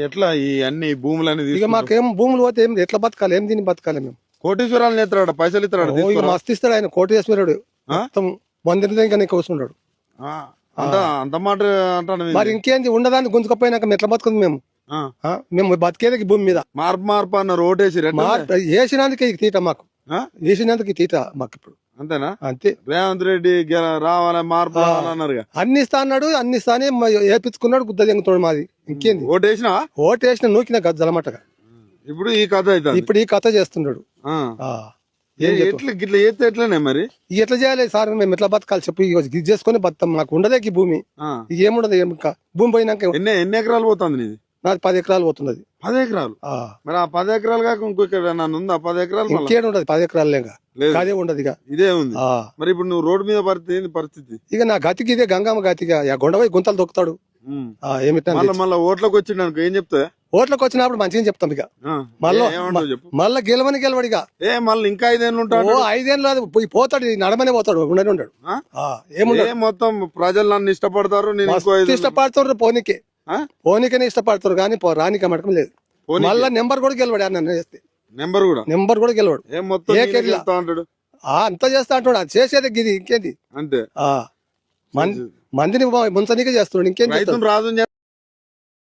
ఎట్లా ఈ అన్ని భూములని ఇక మాకేం భూములు పోతే ఏం ఎట్లా బతకాలి, ఏం దీన్ని బతకాలి మేము. కోటీశ్వరాలు ఎత్తాడు, పైసలు ఇస్తాడు, మస్తు ఇస్తాడు ఆయన, కోటేశ్వరుడు. మొత్తం మందిరం ఇంకా కూర్చున్నాడు. అంత మాట అంటాడు. మరి ఇంకేంది, ఉండదాన్ని గుంజుకపోయినాక ఎట్లా బతుకుంది మేము. మేము బతికేది భూమి మీద. మార్పు అన్నారు, ఓటేసి వేసినందుకే తీట మాకు, వేసినందుకు తీట మాకు ఇప్పుడు. అంతేనా? అంతే. రేవంత్ రెడ్డి రావాలి, మార్పు అన్నారు. అన్ని ఇస్తా అన్నాడు, అన్ని ఇస్తానే ఏపించుకున్నాడు, గుద్ద తెంగుతాడు మాది. ఇంకేంది, ఓటేసిన నూకిన జలమటగా. ఇప్పుడు ఈ కథ ఇప్పుడు ఈ కథ చేస్తున్నాడు. ఇట్లా చేస్తే ఎట్లనే మరి ఎట్లా చేయాలి సార్, మేము ఎట్లా బతకాలి చెప్పు. ఇది చేసుకుని బతాం, మాకు ఉండదే భూమి. ఏముండదు, ఇంకా భూమి పోయినాక. ఎన్ని ఎకరాలు పోతుంది నీది? నాది 10 ఎకరాలు పోతున్నది. 10 ఎకరాలు? మరి ఆ 10 ఎకరాలు కాక ఇంకొక ఉందా 10 ఎకరాలు? ఇంకేం ఉండదు, 10 ఎకరాలు లేక అదే ఉండదు. ఇక ఇదే ఉంది. మరి ఇప్పుడు నువ్వు రోడ్డు మీద పరిస్థితి ఇక నా గతికి ఇదే, గంగమ్మ గతిగా. గొండవై గుంతలు దొక్కుతాడు. మళ్ళీ ఓట్లకు వచ్చిండు ఏం చెప్తా? ఓట్లకు వచ్చినప్పుడు మంచిగా చెప్తాం. ఇక మళ్ళా గెలవడు. ఇక మళ్ళీ ఇంకా 5 ఏళ్ళు ఉంటాడు. 5 ఏళ్ళు పోతాడు, నడమనే పోతాడు, ఉండనే ఉంటాడు. ఏముండదు, మొత్తం ప్రజలు నన్ను ఇష్టపడతారు, ఇష్టపడతారు, పోనీకనే ఇష్టపడతారు కానీ రానిక మటకం లేదు. మళ్ళా నెంబర్ కూడా గెలవాడు, అన్న చేస్తే నెంబర్ కూడా గెలవాడు. అంతా చేస్తా అంటాడు, అది చేసేది ఇది. ఇంకేంది, అంతే. మందిని ముంచనీకే చేస్తున్నాడు, ఇంకేం రాదు.